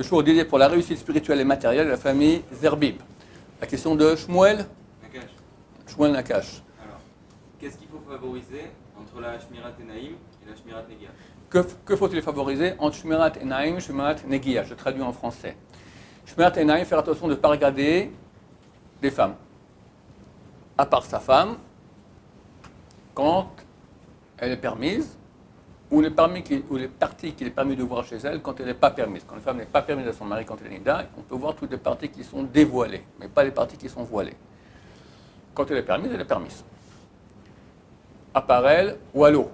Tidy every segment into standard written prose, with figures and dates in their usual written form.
Ce jour dédié pour la réussite spirituelle et matérielle de la famille Zerbib. La question de Shmuel Nakash. Shmuel Nakash. Alors, qu'est-ce qu'il faut favoriser entre la Shmirat Enaim et la Shmirat Negia? Que faut-il favoriser entre Shmirat Enaim et Shmirat Negia? Je traduis en français. Shmirat Enaim, faire attention de ne pas regarder des femmes, à part sa femme, quand elle est permise, ou les parties qu'il est permis de voir chez elle quand elle n'est pas permise. Quand une femme n'est pas permise à son mari quand elle est nida, on peut voir toutes les parties qui sont dévoilées, mais pas les parties qui sont voilées. Quand elle est permise. À part elle ou à l'eau.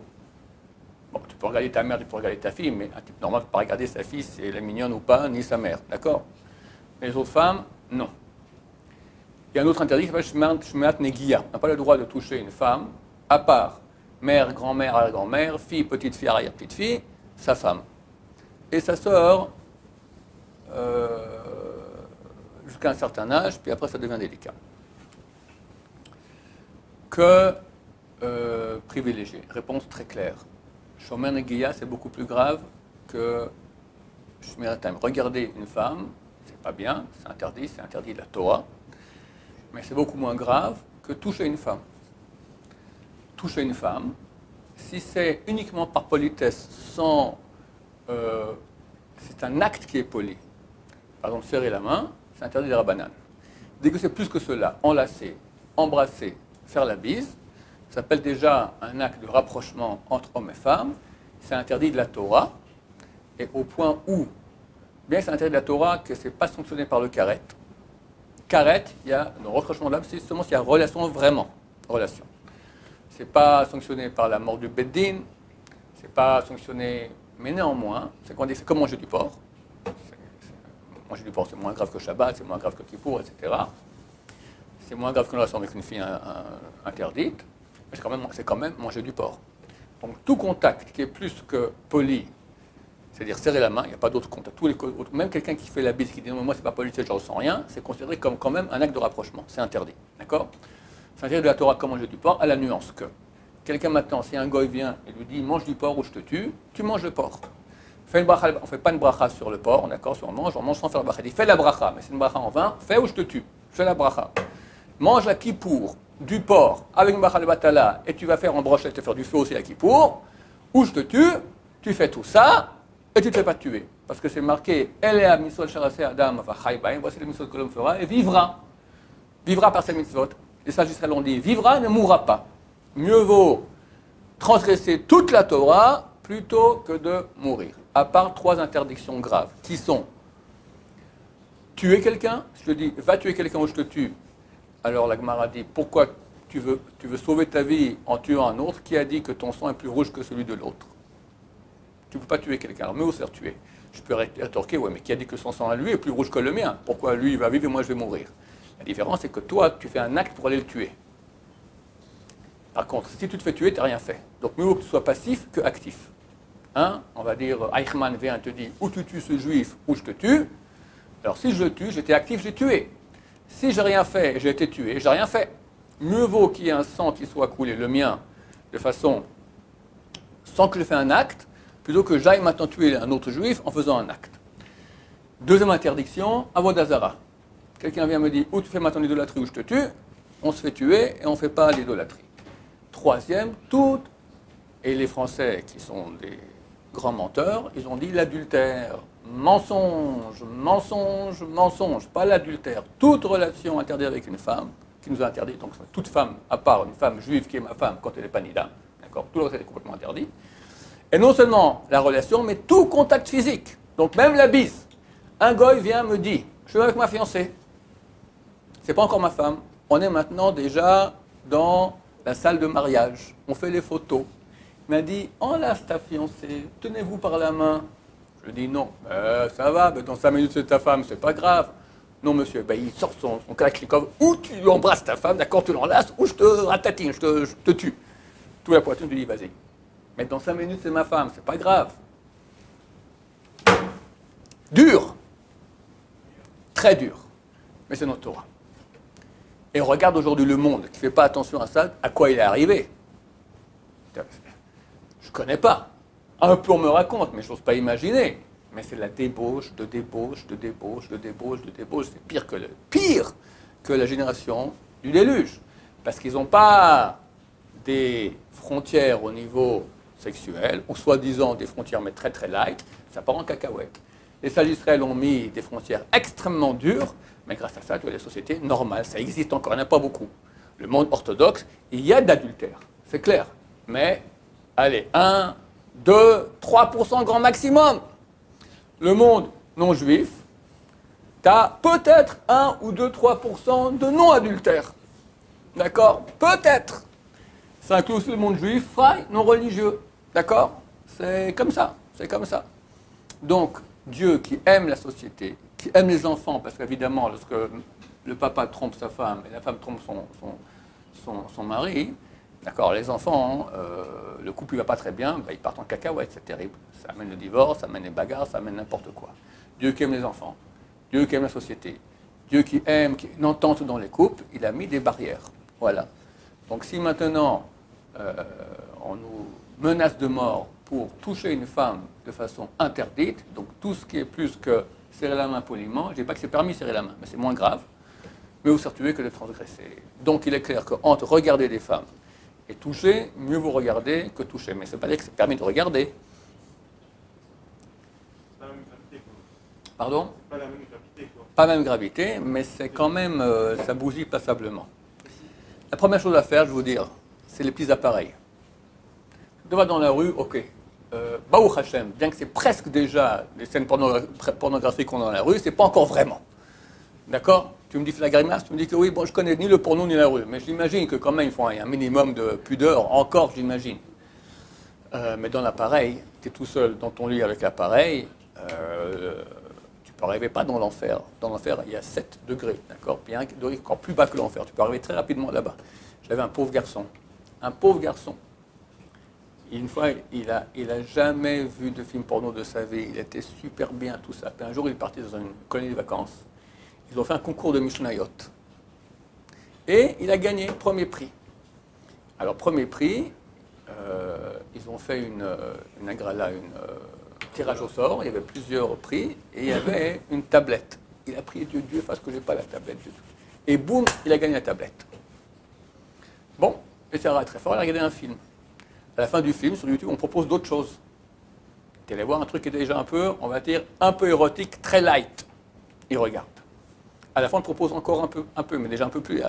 Bon, tu peux regarder ta mère, tu peux regarder ta fille, mais un type normal ne peut pas regarder sa fille si elle est mignonne ou pas, ni sa mère, d'accord? Mais les autres femmes, non. Il y a un autre interdit qui s'appelle Shmeat Negia. On n'a pas le droit de toucher une femme, à part mère, grand-mère, arrière-grand-mère, fille, petite-fille, arrière-petite-fille, sa femme. Et sa sœur, jusqu'à un certain âge, puis après ça devient délicat. Que privilégier? Réponse très claire. Shomer Negia, c'est beaucoup plus grave que Shmirat Enaim. Regarder une femme, c'est pas bien, c'est interdit de la Torah, mais c'est beaucoup moins grave que toucher une femme. Toucher une femme, si c'est uniquement par politesse, c'est un acte qui est poli. Par exemple, serrer la main, c'est interdit de Rabbanan. Dès que c'est plus que cela, enlacer, embrasser, faire la bise, ça s'appelle déjà un acte de rapprochement entre hommes et femmes, c'est interdit de la Torah, et au point où, bien que c'est interdit de la Torah, que ce n'est pas sanctionné par le karet. Karet, il y a le rapprochement de l'âme, c'est justement s'il y a relation vraiment. Relation. Ce n'est pas sanctionné par la mort du Beddin, ce n'est pas sanctionné, mais néanmoins, c'est comme manger du porc. Manger du porc, c'est moins grave que Shabbat, c'est moins grave que Kippour, etc. C'est moins grave qu'une relation avec une fille interdite, mais c'est quand même manger du porc. Donc tout contact qui est plus que poli, c'est-à-dire serrer la main, il n'y a pas d'autre contact. Même quelqu'un qui fait la bise, qui dit non, mais moi c'est pas poli, je ne ressens rien, c'est considéré comme quand même un acte de rapprochement, c'est interdit. D'accord? C'est interdit de la Torah comme manger du porc, à la nuance que quelqu'un maintenant, si un goy vient et lui dit mange du porc ou je te tue, tu manges le porc. Fais une bracha, on ne fait pas une bracha sur le porc, d'accord, sur on mange sans faire la bracha. Il dit fais la bracha, mais c'est une bracha en vain, fais ou je te tue, fais la bracha. Mange la kippour du porc avec une bracha de batala et tu vas faire en brochette, te faire du feu aussi la kippour, ou je te tue, tu fais tout ça et tu ne te fais pas tuer. Parce que c'est marqué Elea misol sharase adam vachaybaim, voici les misol que l'homme fera et vivra. Vivra par ces mitzvot. Les sages d'Israël ont dit vivra et ne mourra pas. Mieux vaut transgresser toute la Torah plutôt que de mourir. À part 3 interdictions graves, qui sont tuer quelqu'un. Si je dis va tuer quelqu'un ou je te tue, alors la Gemara dit pourquoi tu veux sauver ta vie en tuant un autre, qui a dit que ton sang est plus rouge que celui de l'autre? Tu ne peux pas tuer quelqu'un, alors mieux vaut se faire tuer. Je peux rétorquer, ouais, mais qui a dit que son sang à lui est plus rouge que le mien? Pourquoi lui il va vivre et moi je vais mourir? La différence, c'est que toi, tu fais un acte pour aller le tuer. Par contre, si tu te fais tuer, tu n'as rien fait. Donc, mieux vaut que tu sois passif que actif. Hein? On va dire, Eichmann vient et te dit, ou tu tues ce juif, ou je te tue. Alors, si je le tue, j'étais actif, j'ai tué. Si j'ai rien fait et j'ai été tué, j'ai rien fait. Mieux vaut qu'il y ait un sang qui soit coulé, le mien, de façon sans que je fasse un acte, plutôt que j'aille maintenant tuer un autre juif en faisant un acte. Deuxième interdiction, Avodazara. Quelqu'un vient me dire, ou tu fais maintenant l'idolâtrie ou je te tue, on se fait tuer et on ne fait pas l'idolâtrie. Troisième, et les Français qui sont des grands menteurs, ils ont dit l'adultère. Mensonge, mensonge, mensonge, pas l'adultère. Toute relation interdite avec une femme, qui nous a interdit, donc toute femme, à part une femme juive qui est ma femme quand elle est pas nida, d'accord, tout le reste est complètement interdit. Et non seulement la relation, mais tout contact physique. Donc même la bise. Un goy vient me dit, je suis avec ma fiancée. C'est pas encore ma femme. On est maintenant déjà dans la salle de mariage. On fait les photos. Il m'a dit, enlace ta fiancée, tenez-vous par la main. Je dis non, ça va, dans 5 minutes c'est ta femme, c'est pas grave. Non monsieur, il sort son kalachnikov, ou tu embrasses ta femme, d'accord, tu l'enlaces, ou je te ratatine, je te tue. Tout la poitrine, tu dis vas-y. Mais dans 5 minutes c'est ma femme, c'est pas grave. Dur. Très dur. Mais c'est notre Torah. Et on regarde aujourd'hui le monde qui ne fait pas attention à ça, à quoi il est arrivé. Je ne connais pas. Un peu on me raconte, mais je n'ose pas imaginer. Mais c'est la débauche, de débauche, de débauche, de débauche, de débauche. C'est pire que la génération du déluge. Parce qu'ils n'ont pas des frontières au niveau sexuel, ou soi-disant des frontières mais très très light, ça part en cacahuète. Les sages d'Israël ont mis des frontières extrêmement dures, mais grâce à ça, tu as des sociétés normales. Ça existe encore, il n'y en a pas beaucoup. Le monde orthodoxe, il y a d'adultère, c'est clair. Mais, allez, 1, 2, 3% grand maximum. Le monde non juif, tu as peut-être 1 ou 2, 3% de non-adultère. D'accord? Peut-être. Ça inclut aussi le monde juif, frai, non religieux. D'accord? C'est comme ça. C'est comme ça. Donc, Dieu qui aime la société, qui aime les enfants, parce qu'évidemment, lorsque le papa trompe sa femme et la femme trompe son mari, d'accord, les enfants, le couple ne va pas très bien, ils partent en cacahuète, c'est terrible. Ça amène le divorce, ça amène les bagarres, ça amène n'importe quoi. Dieu qui aime les enfants, Dieu qui aime la société, Dieu qui aime une entente dans les couples, il a mis des barrières. Voilà. Donc si maintenant on nous menace de mort pour toucher une femme de façon interdite, donc tout ce qui est plus que serrer la main poliment, je ne dis pas que c'est permis de serrer la main, mais c'est moins grave, mieux vous faire tuer que de transgresser. Donc il est clair qu'entre regarder des femmes et toucher, mieux vous regardez que toucher. Mais ça ne veut pas dire que c'est permis de regarder. C'est pas la même gravité, quoi. Pardon? C'est pas la même gravité, quoi. Pas la même gravité, mais c'est quand même, ça bousille passablement. La première chose à faire, je vais vous dire, c'est les petits appareils. Tu vas dans la rue, ok. Baruch Hashem, bien que c'est presque déjà les scènes pornographiques qu'on a dans la rue, c'est pas encore vraiment. D'accord? Tu me dis, fais la grimace, tu me dis que oui, bon, je connais ni le porno ni la rue, mais j'imagine que quand même, il faut un minimum de pudeur, encore, j'imagine. Mais dans l'appareil, tu es tout seul dans ton lit avec l'appareil, tu peux arriver pas dans l'enfer. Dans l'enfer, il y a 7 degrés, d'accord? Puis il y a un degré encore plus bas que l'enfer. Tu peux arriver très rapidement là-bas. J'avais un pauvre garçon. Une fois, il a jamais vu de film porno de sa vie. Il était super bien, tout ça. Puis un jour, il est parti dans une colonie de vacances. Ils ont fait un concours de Mishnayot. Et il a gagné premier prix. Alors, premier prix, ils ont fait une tirage au sort. Il y avait plusieurs prix. Et il y avait une tablette. Il a prié Dieu, parce que je n'ai pas la tablette du tout. Et boum, il a gagné la tablette. Bon, et ça va très fort, il a regardé un film. À la fin du film, sur YouTube, on propose d'autres choses. Tu allais voir un truc qui était déjà un peu, on va dire, un peu érotique, très light. Il regarde. À la fin, on propose encore un peu, mais déjà un peu plus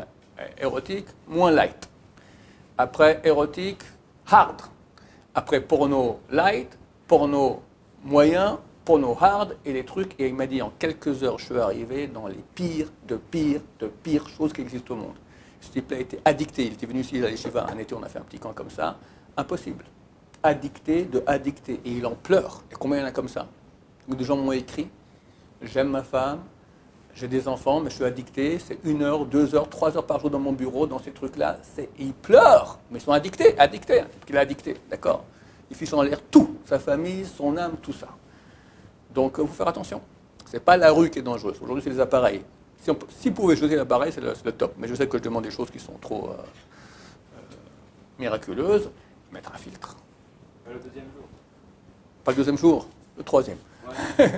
érotique, moins light. Après, érotique, hard. Après, porno light, porno moyen, porno hard, et les trucs. Et il m'a dit, en quelques heures, je suis arrivé dans les pires choses qui existent au monde. Ce type-là était addicté. Il était venu ici à l'Yeshiva un été, on a fait un petit camp comme ça. Impossible. Addicté. Et il en pleure. Et combien il y en a comme ça? Des gens m'ont écrit, j'aime ma femme, j'ai des enfants, mais je suis addicté, c'est 1 heure, 2 heures, 3 heures par jour dans mon bureau, dans ces trucs-là. Ils pleurent, mais ils sont addictés, qu'il est addicté, d'accord? Il fiche en l'air tout, sa famille, son âme, tout ça. Donc, il faut faire attention. Ce n'est pas la rue qui est dangereuse. Aujourd'hui, c'est les appareils. Si vous pouvez jeter l'appareil, c'est le top. Mais je sais que je demande des choses qui sont trop miraculeuses. Mettre un filtre. Le deuxième jour. Pas le deuxième jour, le troisième. Ouais.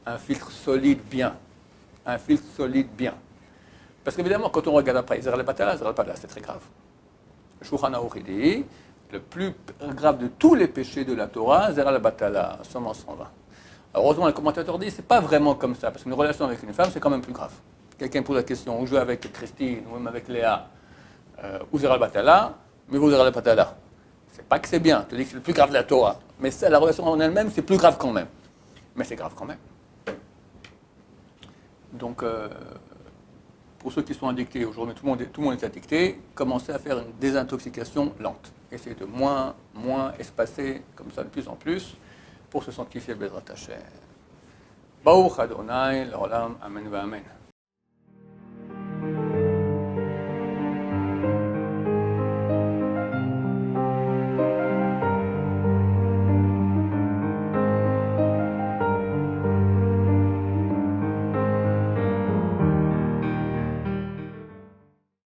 Un filtre solide bien. Un filtre solide bien. Parce qu'évidemment, quand on regarde après, Zer al-Batala, c'est très grave. Shulchan Aruch dit, le plus grave de tous les péchés de la Torah, Zer al-Batala, Somme 120. Alors, heureusement, le commentateur dit, c'est pas vraiment comme ça, parce qu'une relation avec une femme, c'est quand même plus grave. Quelqu'un pose la question, on joue avec Christine, ou même avec Léa, ou Zer al-Batala, mais vous Zer al-Batala. C'est pas que c'est bien, je te dis que c'est le plus grave de la Torah, mais ça, la relation en elle-même, c'est plus grave quand même. Mais c'est grave quand même. Donc, pour ceux qui sont addictés aujourd'hui, tout le monde est addicté, commencez à faire une désintoxication lente. Essayez de moins espacer, comme ça, de plus en plus, pour se sanctifier Bezrat Hashem. Baruch Adonai, l'olam, amen va amen.